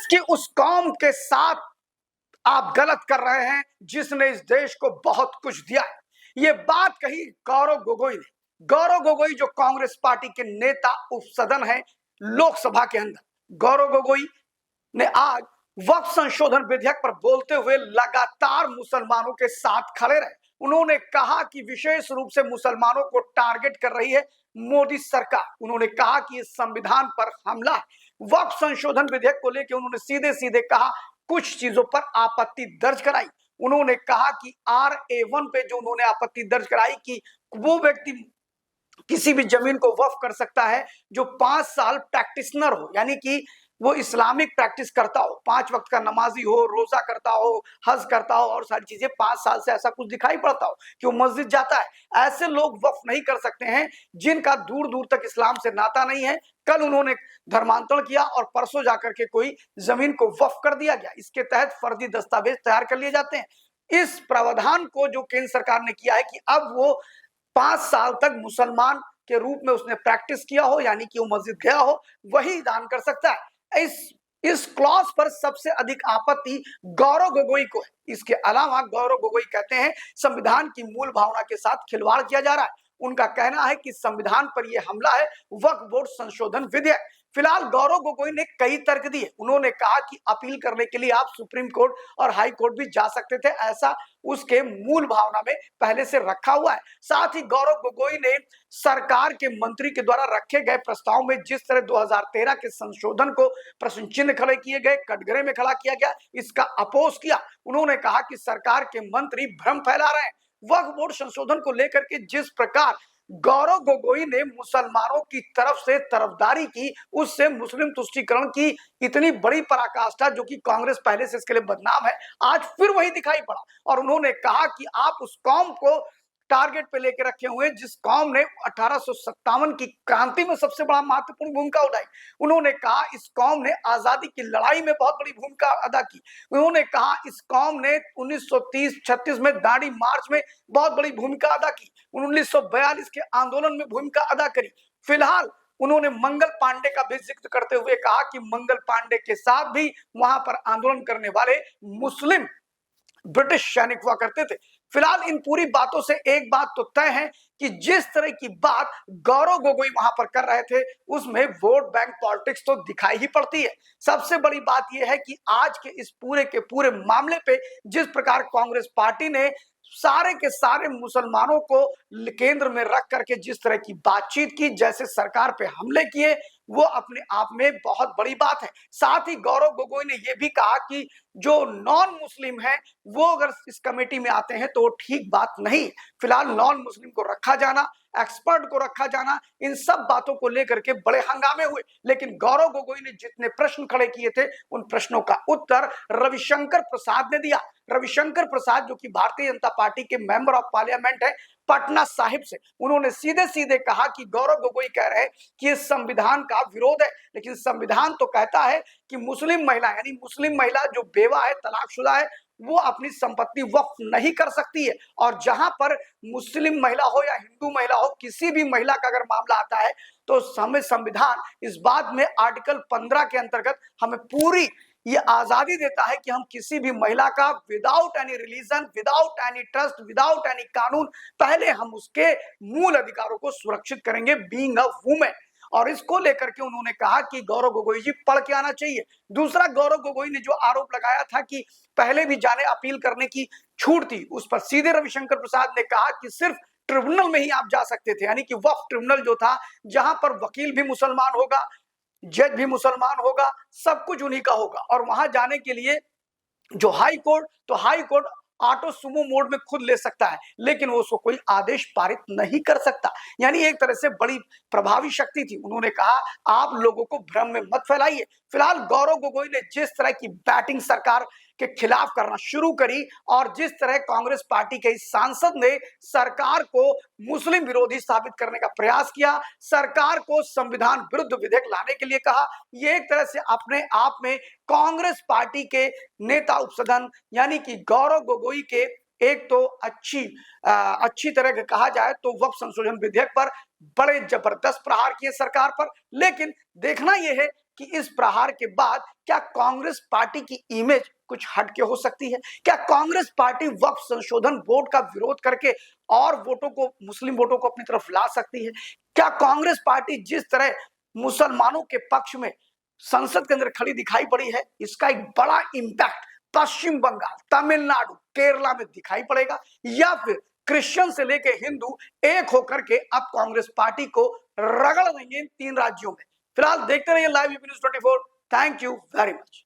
कि उस कौम के साथ आप गलत कर रहे हैं जिसने इस देश को बहुत कुछ दिया है। ये बात कही गौरव गोगोई ने। गौरव गोगोई जो कांग्रेस पार्टी के नेता उपसदन है लोकसभा के अंदर। गौरव गोगोई ने आज वक्फ संशोधन विधेयक पर बोलते हुए लगातार मुसलमानों के साथ खड़े रहे। उन्होंने कहा कि विशेष रूप से मुसलमानों को टारगेट कर रही है मोदी सरकार। उन्होंने कहा कि इस संविधान पर हमला है। वक्फ संशोधन विधेयक को लेकर उन्होंने सीधे सीधे कहा, कुछ चीजों पर आपत्ति दर्ज कराई। उन्होंने कहा कि RA1 पे जो उन्होंने आपत्ति दर्ज कराई कि वो व्यक्ति किसी भी जमीन को वक्फ कर सकता है जो 5 साल प्रैक्टिशनर हो, यानी कि वो इस्लामिक प्रैक्टिस करता हो, 5 वक्त का नमाजी हो, रोजा करता हो, हज करता हो और सारी चीजें, 5 साल से ऐसा कुछ दिखाई पड़ता हो कि वो मस्जिद जाता है। ऐसे लोग वक्फ नहीं कर सकते हैं जिनका दूर दूर तक इस्लाम से नाता नहीं है। कल उन्होंने धर्मांतरण किया और परसों जाकर के कोई जमीन को वक्फ कर दिया गया। इसके तहत फर्जी दस्तावेज तैयार कर लिए जाते हैं। इस प्रावधान को जो केंद्र सरकार ने किया है कि अब वो 5 साल तक मुसलमान के रूप में उसने प्रैक्टिस किया हो, यानी कि वो मस्जिद गया हो, वही दान कर सकता है। इस क्लॉज पर सबसे अधिक आपत्ति गौरव गोगोई को है। इसके अलावा गौरव गोगोई कहते हैं संविधान की मूल भावना के साथ खिलवाड़ किया जा रहा है। उनका कहना है कि संविधान पर यह हमला है वक्फ बोर्ड संशोधन विधेयक। फिलहाल गौरव गोगोई ने कई तर्क दिए। उन्होंने कहा कि अपील करने के लिए आप सुप्रीम कोर्ट और हाई कोर्ट भी जा सकते थे, ऐसा उसके मूल भावना में पहले से रखा हुआ है। साथ ही गौरव गोगोई ने सरकार के मंत्री के द्वारा रखे गए प्रस्ताव में जिस तरह 2013 के संशोधन को प्रश्न चिन्ह खड़े किए गए, कटघरे में खड़ा किया गया, इसका अपोज किया। उन्होंने कहा कि सरकार के मंत्री भ्रम फैला रहे हैं। वक्फ बोर्ड संशोधन को लेकर के जिस प्रकार गौरव गोगोई ने मुसलमानों की तरफ से तरफदारी की, उससे मुस्लिम तुष्टीकरण की इतनी बड़ी पराकाष्ठा, जो कि कांग्रेस पहले से इसके लिए बदनाम है, आज फिर वही दिखाई पड़ा। और उन्होंने कहा कि आप उस कौम को टारगेट पे लेके रखे हुए जिस कौम ने 1857 की क्रांति में सबसे बड़ा महत्वपूर्ण भूमिका उठाई। उन्होंने कहा इस कौम ने आजादी की लड़ाई में बहुत बड़ी भूमिका अदा की। उन्होंने कहा इस कौम ने 1930-36 में दांडी मार्च में बहुत बड़ी भूमिका अदा की, 1942 के आंदोलन में भूमिका अदा करी। फिलहाल उन्होंने मंगल पांडे का भी जिक्र करते हुए कहा कि मंगल पांडे के साथ भी वहां पर आंदोलन करने वाले मुस्लिम ब्रिटिश सैनिक हुआ करते थे। फिलहाल इन पूरी बातों से एक बात तो तय है कि जिस तरह की बात गौरव गोगोई वहां पर कर रहे थे उसमें वोट बैंक पॉलिटिक्स तो दिखाई ही पड़ती है। सबसे बड़ी बात यह है कि आज के इस पूरे के पूरे मामले पे जिस प्रकार कांग्रेस पार्टी ने सारे के सारे मुसलमानों को केंद्र में रख करके जिस तरह की बातचीत की, जैसे सरकार पे हमले किए, वो अपने आप में बहुत बड़ी बात है। साथ ही गौरव गोगोई ने यह भी कहा कि जो नॉन मुस्लिम है वो अगर इस कमेटी में आते हैं तो वो ठीक बात नहीं। फिलहाल नॉन मुस्लिम को रखा जाना, एक्सपर्ट को रखा जाना, इन सब बातों को लेकर के बड़े हंगामे हुए। लेकिन गौरव गोगोई ने जितने प्रश्न खड़े किए थे उन प्रश्नों का उत्तर रविशंकर प्रसाद ने दिया। रविशंकर प्रसाद जो कि भारतीय जनता पार्टी के मेंबर ऑफ पार्लियामेंट है पटना साहिब से, उन्होंने सीधे सीधे कहा कि गौरव गोगोई कह रहे हैं कि इस संविधान का विरोध है, लेकिन संविधान तो कहता है कि मुस्लिम महिला, यानी मुस्लिम महिला जो बेवा है, तलाकशुदा है, वो अपनी संपत्ति वक्फ नहीं कर सकती है। और जहां पर मुस्लिम महिला हो या हिंदू महिला हो, किसी भी महिला का अगर मामला आता है तो हमें संविधान इस बात में आर्टिकल 15 के अंतर्गत हमें पूरी ये आजादी देता है कि हम किसी भी महिला का without any religion, without any trust, without any कानून, पहले हम उसके मूल अधिकारों को सुरक्षित करेंगे, बीइंग अ वुमेन। और इसको लेकर के उन्होंने कहा कि गौरव गोगोई जी पढ़ के आना चाहिए। दूसरा, गौरव गोगोई ने जो आरोप लगाया था कि पहले भी जाने अपील करने की छूट थी, उस पर सीधे रविशंकर प्रसाद ने कहा कि सिर्फ ट्रिब्यूनल में ही आप जा सकते थे, यानी कि वक्फ ट्रिब्यूनल जो था, जहां पर वकील भी मुसलमान होगा, जज भी मुसलमान होगा, सब कुछ उन्हीं का होगा। और वहां जाने के लिए जो हाई कोर्ट, तो high court auto Sumo mode में खुद ले सकता है, लेकिन वो उसको कोई आदेश पारित नहीं कर सकता। यानी एक तरह से बड़ी प्रभावी शक्ति थी। उन्होंने कहा आप लोगों को भ्रम में मत फैलाइए। फिलहाल गौरव गोगोई ने जिस तरह की बैटिंग सरकार के खिलाफ करना शुरू करी और जिस तरह कांग्रेस पार्टी के इस सांसद ने सरकार को मुस्लिम विरोधी साबित करने का प्रयास किया, सरकार को संविधान विरुद्ध विधेयक लाने के लिए कहा, ये एक तरह से अपने आप में कांग्रेस पार्टी के नेता उपसदन यानी कि गौरव गोगोई के एक तो अच्छी तरह के कहा जाए तो वक्फ संशोधन विधेयक पर बड़े जबरदस्त प्रहार किए सरकार पर। लेकिन देखना यह है कि इस प्रहार के बाद क्या कांग्रेस पार्टी की इमेज कुछ हटके हो सकती है? क्या कांग्रेस पार्टी वक्फ संशोधन बोर्ड का विरोध करके और वोटों को, मुस्लिम वोटों को अपनी तरफ ला सकती है? क्या कांग्रेस पार्टी जिस तरह मुसलमानों के पक्ष में संसद के अंदर खड़ी दिखाई पड़ी है, इसका एक बड़ा इंपैक्ट पश्चिम बंगाल, तमिलनाडु, केरला में दिखाई पड़ेगा? या फिर क्रिश्चियन से लेकर हिंदू एक होकर के अब कांग्रेस पार्टी को रगड़ देंगे इन 3 राज्यों में? फिलहाल देखते रहिए live news 24। Thank you very much.